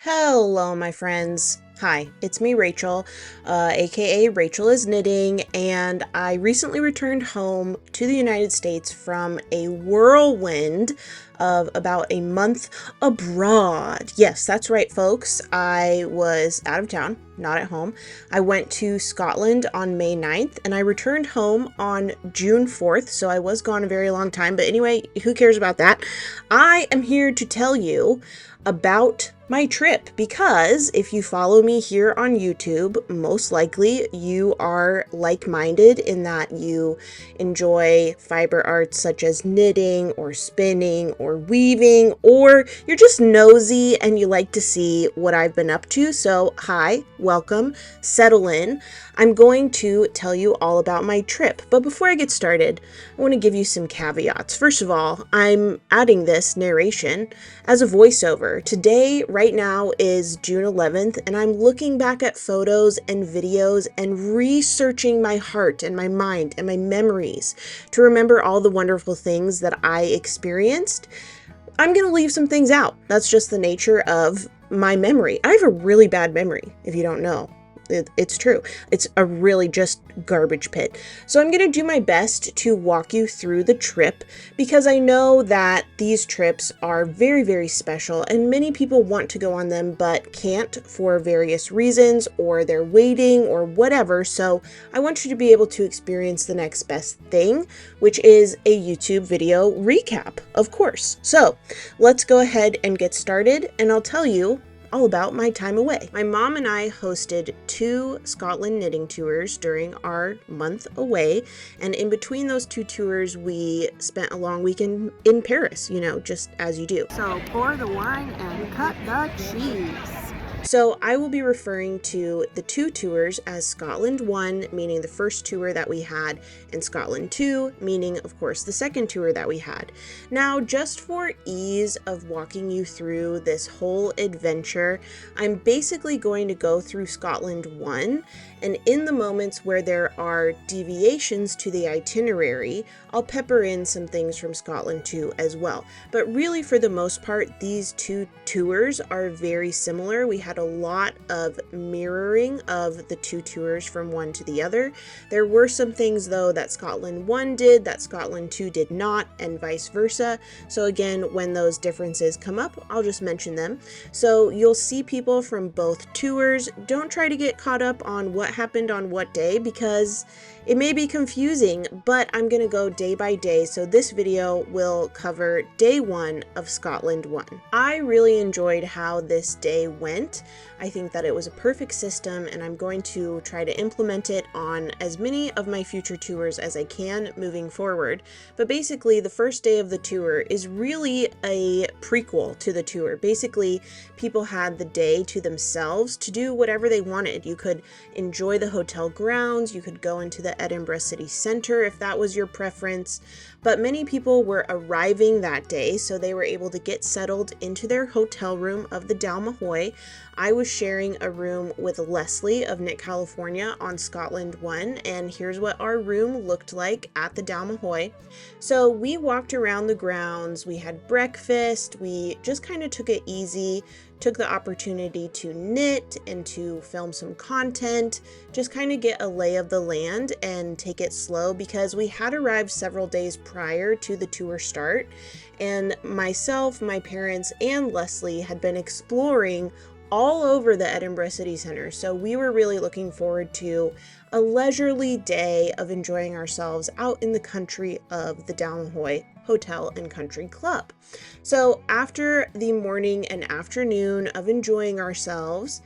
Hello, my friends. Hi, it's me, Rachel, aka Rachel is Knitting, and I recently returned home to the United States from a whirlwind of about a month abroad. Yes, that's right, folks. I was out of town, not at home. I went to Scotland on May 9th, and I returned home on June 4th, so I was gone a very long time, but anyway, who cares about that? I am here to tell you about my trip because if you follow me here on YouTube, most likely you are like-minded in that you enjoy fiber arts such as knitting or spinning or weaving, or you're just nosy and you like to see what I've been up to. So hi, welcome, settle in. I'm going to tell you all about my trip, but before I get started, I want to give you some caveats. First of all, I'm adding this narration as a voiceover. Today, right now, is June 11th, and I'm looking back at photos and videos and researching my heart and my mind and my memories to remember all the wonderful things that I experienced. I'm going to leave some things out. That's just the nature of my memory. I have a really bad memory, if you don't know. It's true. It's a really just garbage pit. So I'm going to do my best to walk you through the trip because I know that these trips are very, very special and many people want to go on them but can't for various reasons, or they're waiting or whatever. So I want you to be able to experience the next best thing, which is a YouTube video recap, of course. So let's go ahead and get started, and I'll tell you all about my time away. My mom and I hosted 2 Scotland knitting tours during our month away, and in between those 2 tours we spent a long weekend in Paris, just as you do. So pour the wine and cut the cheese. So I will be referring to the 2 tours as Scotland 1, meaning the first tour that we had, and Scotland 2, meaning, of course, the second tour that we had. Now, just for ease of walking you through this whole adventure, I'm basically going to go through Scotland 1, and in the moments where there are deviations to the itinerary, I'll pepper in some things from Scotland 2 as well. But really, for the most part, these 2 tours are very similar. We had a lot of mirroring of the 2 tours from one to the other. There were some things, though, that Scotland 1 did that Scotland 2 did not, and vice versa. So again, when those differences come up, I'll just mention them. So you'll see people from both tours. Don't try to get caught up on what happened on what day because it may be confusing, but I'm going to go day by day, so this video will cover day 1 of Scotland 1. I really enjoyed how this day went. I think that it was a perfect system, and I'm going to try to implement it on as many of my future tours as I can moving forward. But basically, the first day of the tour is really a prequel to the tour. Basically, people had the day to themselves to do whatever they wanted. You could enjoy the hotel grounds, you could go into the Edinburgh City Centre if that was your preference, but many people were arriving that day, so they were able to get settled into their hotel room of the Dalmahoy. I was sharing a room with Leslie of Knit California on Scotland 1, and here's what our room looked like at the Dalmahoy. So we walked around the grounds, we had breakfast, we just kind of took it easy, took the opportunity to knit and to film some content, just kind of get a lay of the land and take it slow because we had arrived several days prior to the tour start, and myself, my parents, and Leslie had been exploring all over the Edinburgh City Centre, so we were really looking forward to a leisurely day of enjoying ourselves out in the country of the Dalmahoy Hotel and Country Club. So after the morning and afternoon of enjoying ourselves,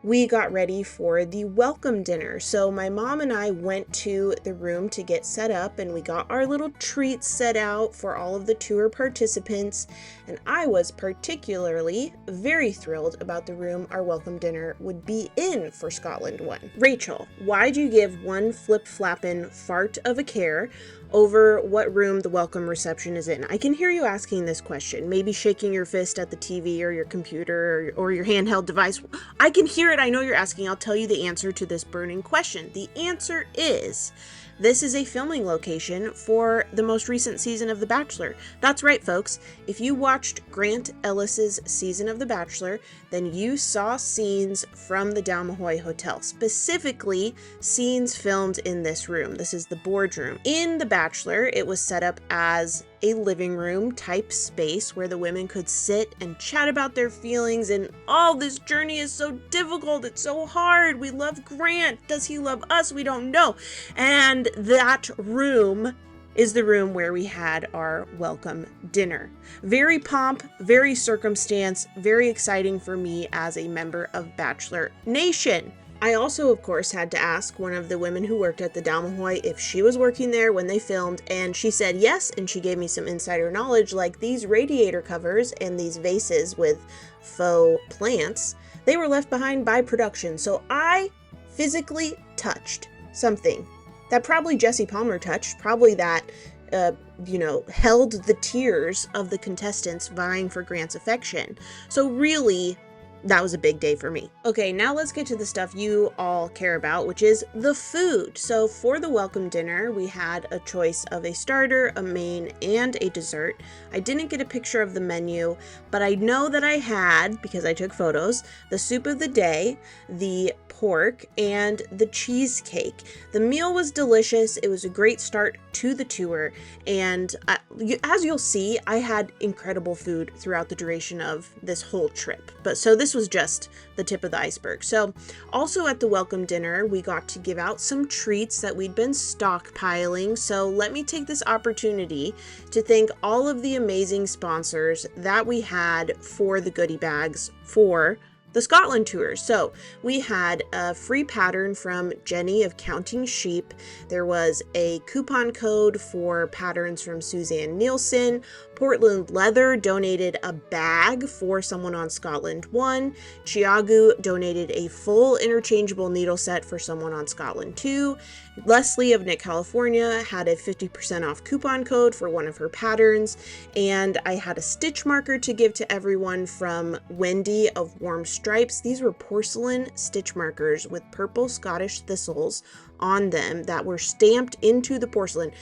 we got ready for the welcome dinner. So my mom and I went to the room to get set up, and we got our little treats set out for all of the tour participants. And I was particularly very thrilled about the room our welcome dinner would be in for Scotland 1. Rachel, why'd you give one flip-flappin' fart of a care over what room the welcome reception is in? I can hear you asking this question, maybe shaking your fist at the TV or your computer or your handheld device. I can hear it. I know you're asking. I'll tell you the answer to this burning question. The answer is This is a filming location for the most recent season of The Bachelor. That's right, folks. If you watched Grant Ellis's season of The Bachelor, then you saw scenes from the Dalmahoy Hotel, specifically scenes filmed in this room. This is the boardroom. In The Bachelor, it was set up as a living room type space where the women could sit and chat about their feelings and, oh, this journey is so difficult, it's so hard, we love Grant, does he love us, we don't know. And that room is the room where we had our welcome dinner. Very pomp, very circumstance, very exciting for me as a member of Bachelor Nation. I also, of course, had to ask one of the women who worked at the Dalmahoy if she was working there when they filmed, and she said yes, and she gave me some insider knowledge, like these radiator covers and these vases with faux plants, they were left behind by production. So I physically touched something that probably Jesse Palmer touched, probably that, held the tears of the contestants vying for Grant's affection. So really, that was a big day for me. Okay, now let's get to the stuff you all care about, which is the food. So for the welcome dinner, we had a choice of a starter, a main, and a dessert. I didn't get a picture of the menu, but I know that I had, because I took photos, the soup of the day, the pork, and the cheesecake. The meal was delicious. It was a great start to the tour, and as you'll see, I had incredible food throughout the duration of this whole trip. But so this was just the tip of the iceberg. So also at the welcome dinner, we got to give out some treats that we'd been stockpiling. So let me take this opportunity to thank all of the amazing sponsors that we had for the goodie bags for the Scotland tour. So we had a free pattern from Jenny of Counting Sheep. There was a coupon code for patterns from Suzanne Nielsen. Portland Leather donated a bag for someone on Scotland 1. Chiagu donated a full interchangeable needle set for someone on Scotland 2. Leslie of Knit California had a 50% off coupon code for one of her patterns. And I had a stitch marker to give to everyone from Wendy of Warm Stripes. These were porcelain stitch markers with purple Scottish thistles on them that were stamped into the porcelain.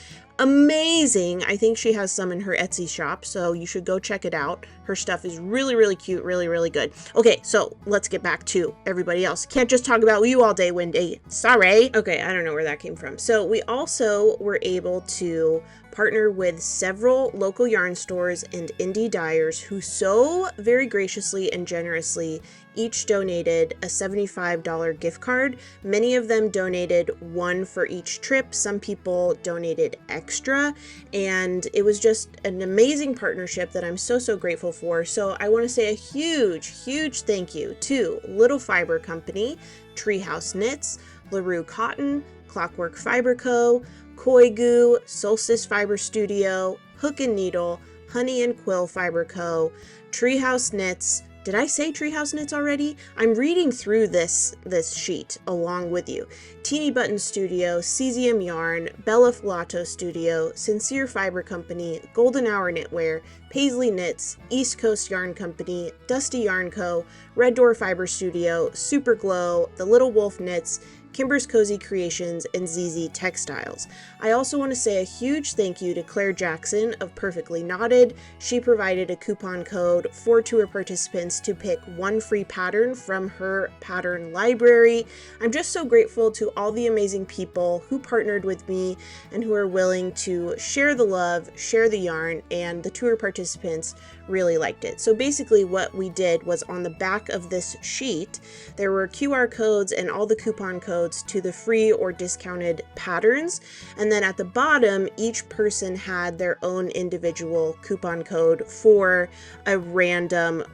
Amazing. I think she has some in her Etsy shop, so you should go check it out. Her stuff is really, really cute, really, really good. Okay, so let's get back to everybody else. Can't just talk about you all day, Wendy. Sorry. Okay, I don't know where that came from. So we also were able to partner with several local yarn stores and indie dyers who so very graciously and generously each donated a $75 gift card. Many of them donated one for each trip. Some people donated extra, and it was just an amazing partnership that I'm so, so grateful for. So I want to say a huge, huge thank you to Little Fiber Company, Treehouse Knits, LaRue Cotton, Clockwork Fiber Co., Koigu, Solstice Fiber Studio, Hook and Needle, Honey and Quill Fiber Co., Treehouse Knits. Did I say Treehouse Knits already? I'm reading through this sheet along with you. Teeny Button Studio, Cesium Yarn, Bella Filato Studio, Sincere Fiber Company, Golden Hour Knitwear, Paisley Knits, East Coast Yarn Company, Dusty Yarn Co., Red Door Fiber Studio, Super Glow, The Little Wolf Knits, Kimbers Cozy Creations, and ZZ Textiles. I also want to say a huge thank you to Claire Jackson of Perfectly Knotted. She provided a coupon code for tour participants to pick one free pattern from her pattern library. I'm just so grateful to all the amazing people who partnered with me and who are willing to share the love, share the yarn, and the tour participants really liked it. So basically what we did was on the back of this sheet, there were QR codes and all the coupon codes to the free or discounted patterns. And then at the bottom, each person had their own individual coupon code for a random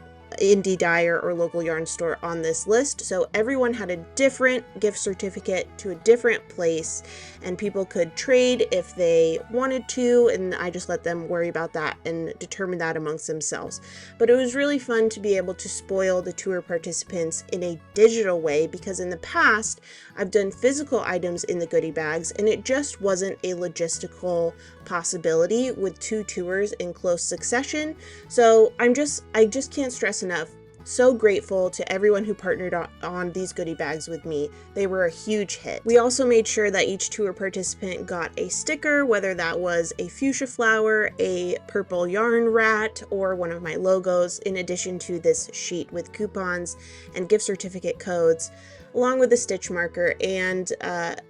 indie dyer or local yarn store on this list. So everyone had a different gift certificate to a different place, and people could trade if they wanted to, and I just let them worry about that and determine that amongst themselves. But it was really fun to be able to spoil the tour participants in a digital way, because in the past I've done physical items in the goodie bags and it just wasn't a logistical possibility with 2 tours in close succession. So I just can't stress enough So grateful to everyone who partnered on these goodie bags with me. They were a huge hit. We also made sure that each tour participant got a sticker, whether that was a fuchsia flower, a purple yarn rat, or one of my logos, in addition to this sheet with coupons and gift certificate codes, along with a stitch marker. And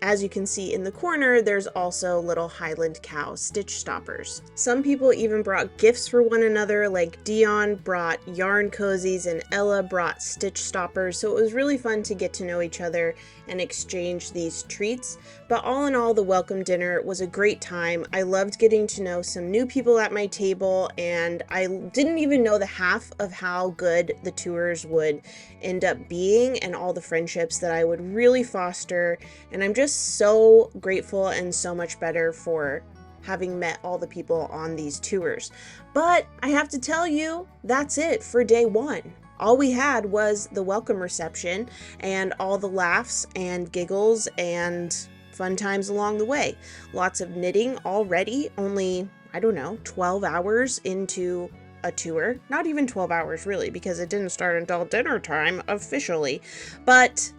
as you can see in the corner, there's also little Highland cow stitch stoppers. Some people even brought gifts for one another, like Dion brought yarn cozies and Ella brought stitch stoppers. So it was really fun to get to know each other and exchange these treats. But all in all, the welcome dinner was a great time. I loved getting to know some new people at my table, and I didn't even know the half of how good the tours would end up being and all the friendships that I would really foster. And I'm just so grateful and so much better for having met all the people on these tours. But I have to tell you, that's it for day one. All we had was the welcome reception and all the laughs and giggles and fun times along the way. Lots of knitting already, only, I don't know, 12 hours into a tour. Not even 12 hours really, because it didn't start until dinner time officially. But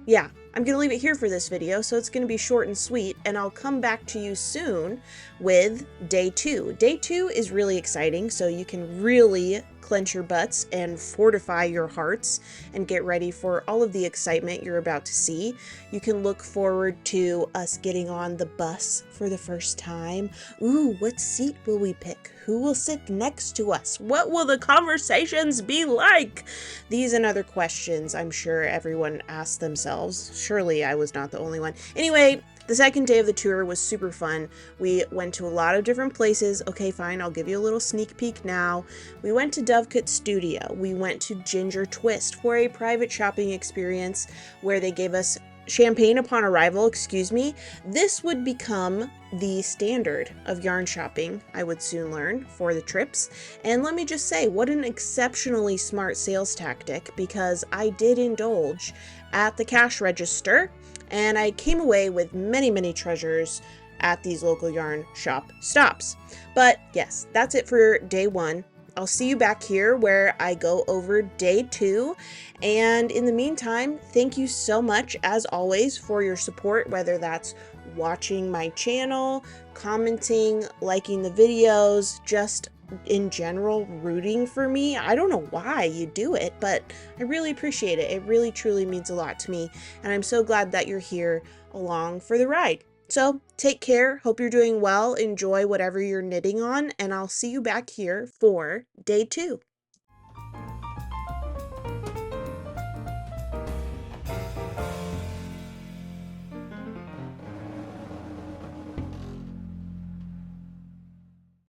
yeah, I'm going to leave it here for this video, so it's going to be short and sweet, and I'll come back to you soon with day two. Day two is really exciting, so you can really clench your butts and fortify your hearts and get ready for all of the excitement you're about to see. You can look forward to us getting on the bus for the first time. Ooh, what seat will we pick? Who will sit next to us? What will the conversations be like? These and other questions I'm sure everyone asked themselves. Surely I was not the only one. Anyway, the second day of the tour was super fun. We went to a lot of different places. Okay, fine, I'll give you a little sneak peek now. We went to Dovecut Studio. We went to Ginger Twist for a private shopping experience where they gave us champagne upon arrival, excuse me. This would become the standard of yarn shopping, I would soon learn, for the trips. And let me just say, what an exceptionally smart sales tactic, because I did indulge at the cash register and I came away with many, many treasures at these local yarn shop stops. But yes, that's it for day one. I'll see you back here where I go over day two. And in the meantime, thank you so much, as always, for your support, whether that's watching my channel, commenting, liking the videos, just in general rooting for me. I don't know why you do it, but I really appreciate it. It really truly means a lot to me, and I'm so glad that you're here along for the ride. So take care, hope you're doing well, enjoy whatever you're knitting on, and I'll see you back here for day two.